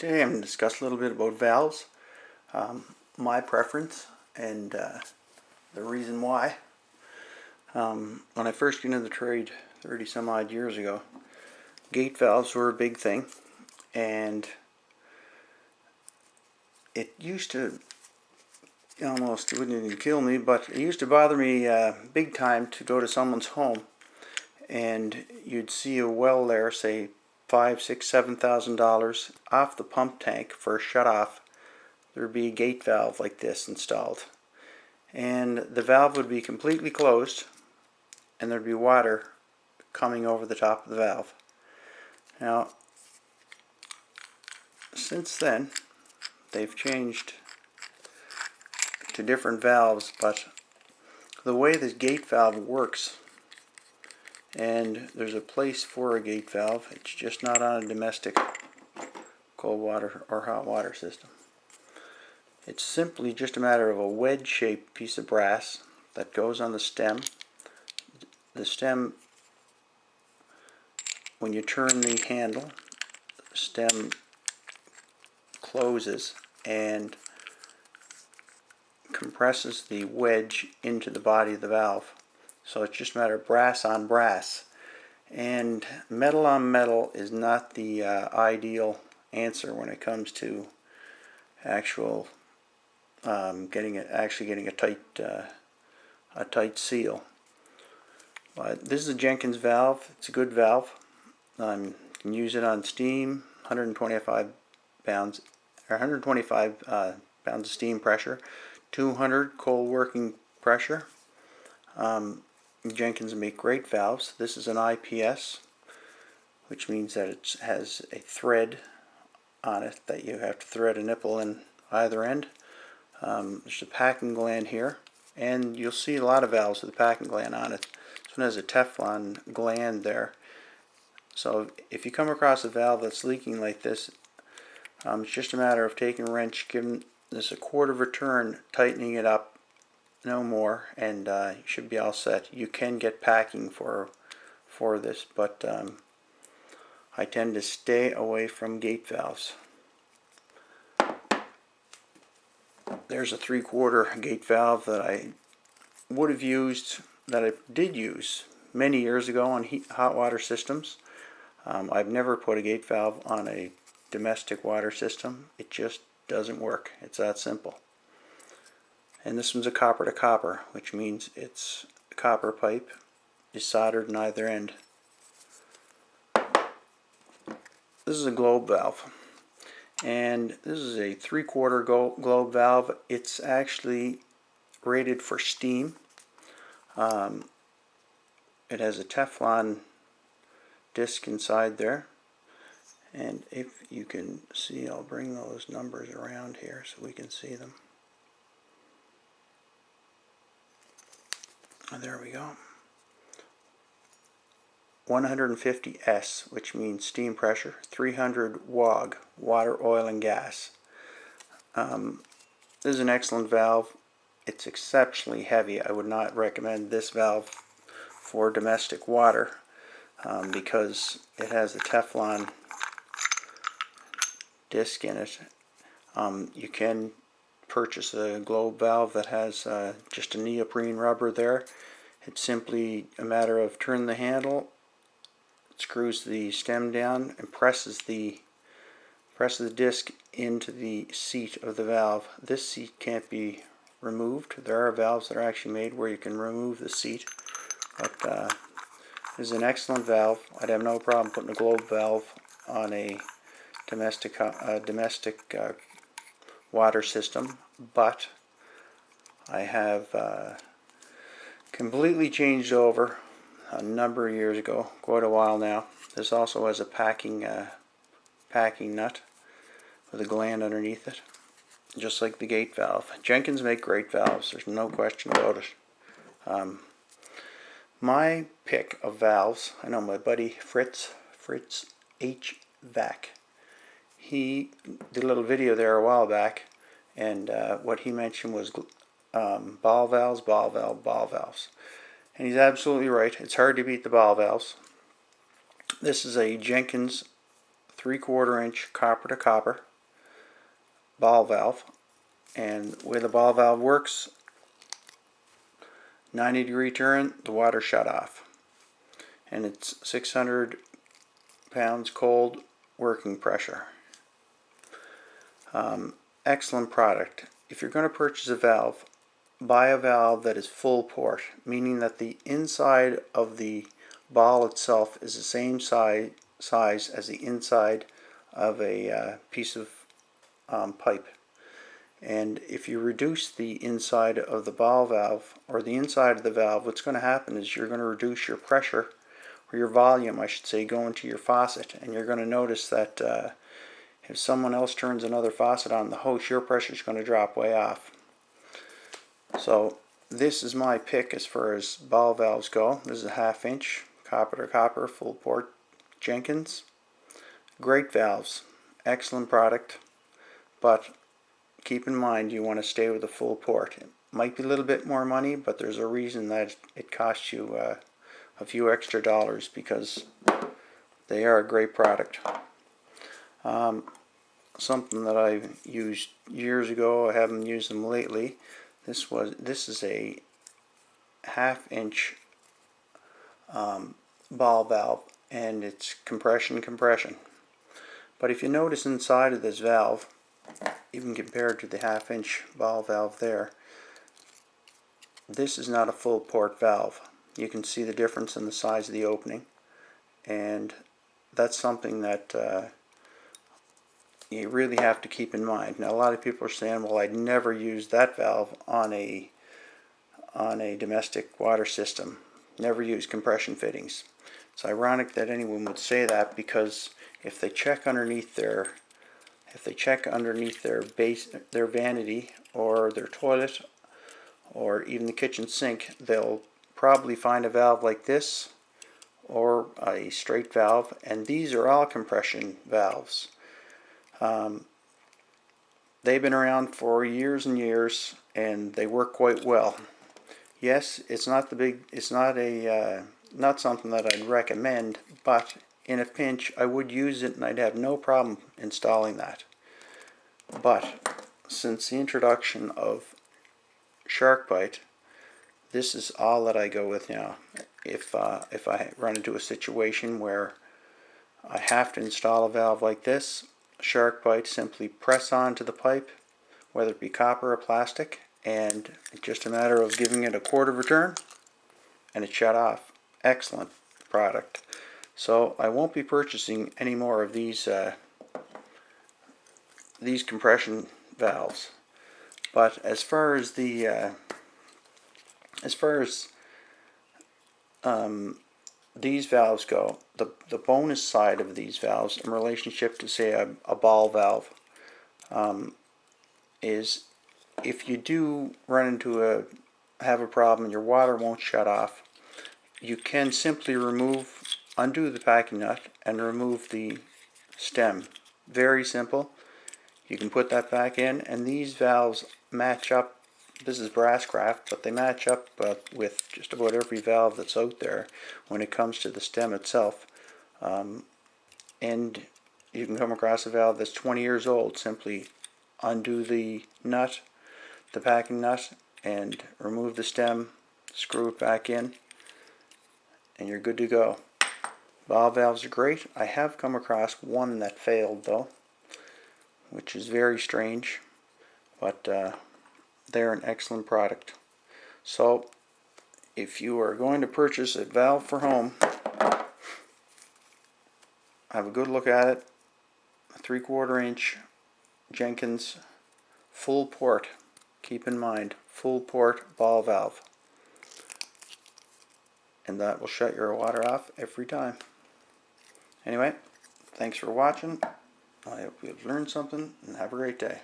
Today I'm going to discuss a little bit about valves, my preference, and the reason why. When I first got into the trade 30 some odd years ago, gate valves were a big thing, and it used to almost, it wouldn't even kill me, but it used to bother me big time to go to someone's home and you'd see a well there, say $5,000, $6,000, $7,000 off the pump tank for a shut off. There'd be a gate valve like this installed, and the valve would be completely closed and there'd be water coming over the top of the valve. Now since then they've changed to different valves, but the way this gate valve works, and there's a place for a gate valve, it's just not on a domestic cold water or hot water system. It's simply just a matter of a wedge-shaped piece of brass that goes on the stem. The stem, when you turn the handle, the stem closes and compresses the wedge into the body of the valve. So it's just a matter of brass on brass. And metal on metal is not the ideal answer when it comes to actual getting a tight seal. But this is a Jenkins valve. It's a good valve. You can use it on steam, 125 pounds of steam pressure, 200 cold working pressure. Jenkins make great valves. This is an IPS, which means that it has a thread on it that you have to thread a nipple in either end. There's a packing gland here, and you'll see a lot of valves with a packing gland on it. This one has a Teflon gland there. So if you come across a valve that's leaking like this, it's just a matter of taking a wrench, giving this a quarter of a turn, tightening it up, no more, and you should be all set. You can get packing for this, but I tend to stay away from gate valves. There's a 3/4 gate valve that I would have used, that I did use many years ago on hot water systems. I've never put a gate valve on a domestic water system. It just doesn't work. It's that simple. And this one's a copper to copper, which means it's a copper pipe is soldered in either end. This is a globe valve, and this is a 3/4 globe valve. It's actually rated for steam. It has a Teflon disc inside there, and if you can see, I'll bring those numbers around here so we can see them. There we go. 150 S, which means steam pressure, 300 WOG, water, oil, and gas. This is an excellent valve. It's exceptionally heavy. I would not recommend this valve for domestic water because it has a Teflon disc in it. You can purchase a globe valve that has just a neoprene rubber there. It's simply a matter of turning the handle, it screws the stem down, and presses the disc into the seat of the valve. This seat can't be removed. There are valves that are actually made where you can remove the seat, but this is an excellent valve. I'd have no problem putting a globe valve on a domestic water system, but I have completely changed over a number of years ago, quite a while now. This also has a packing nut with a gland underneath it, just like the gate valve. Jenkins make great valves, there's no question about it. My pick of valves, I know my buddy Fritz HVAC, he did a little video there a while back, and what he mentioned was ball valves, ball valves. And he's absolutely right. It's hard to beat the ball valves. This is a Jenkins 3/4 inch copper to copper. ball valve, and the way the ball valve works, 90-degree turn, the water shut off, and it's 600 pounds cold working pressure. Excellent product. If you're going to purchase a valve, buy a valve that is full port, meaning that the inside of the ball itself is the same size as the inside of a piece of pipe. And if you reduce the inside of the ball valve, or the inside of the valve, what's going to happen is you're going to reduce your pressure, or your volume I should say, going to your faucet, and you're going to notice that if someone else turns another faucet on the hose, your pressure is going to drop way off. So this is my pick as far as ball valves go. This is a 1/2 inch copper to copper full port Jenkins. Great valves, excellent product, but keep in mind you want to stay with a full port. It might be a little bit more money, but there's a reason that it costs you a few extra dollars, because they are a great product. Something that I've used years ago, I haven't used them lately. This is a 1/2 inch ball valve, and it's compression. But if you notice inside of this valve, even compared to the 1/2 inch ball valve there, this is not a full port valve. You can see the difference in the size of the opening, and that's something that you really have to keep in mind. Now, a lot of people are saying, well, I'd never use that valve on a domestic water system. Never use compression fittings. It's ironic that anyone would say that, because if they check underneath their their vanity or their toilet or even the kitchen sink, they'll probably find a valve like this or a straight valve, and these are all compression valves. They've been around for years and years, and they work quite well. Yes, it's not not something that I'd recommend, but in a pinch I would use it, and I'd have no problem installing that. But since the introduction of SharkBite, this is all that I go with now. If I run into a situation where I have to install a valve like this, SharkBite, simply press onto the pipe, whether it be copper or plastic, and it's just a matter of giving it a quarter of a turn and it shut off. Excellent product. So I won't be purchasing any more of these compression valves. But as far as these valves go, the bonus side of these valves in relationship to, say, a ball valve, is if you do run into have a problem and your water won't shut off, you can simply undo the packing nut and remove the stem. Very simple. You can put that back in, and these valves match up. This is Brasscraft, but they match up with just about every valve that's out there when it comes to the stem itself. And you can come across a valve that's 20 years old. Simply undo the nut, the packing nut, and remove the stem, screw it back in, and you're good to go. Ball valves are great. I have come across one that failed though, which is very strange, but they're an excellent product. So if you are going to purchase a valve for home, have a good look at it. A 3/4 inch Jenkins full port. Keep in mind, full port ball valve, and that will shut your water off every time. Anyway, thanks for watching. I hope you've learned something, and have a great day.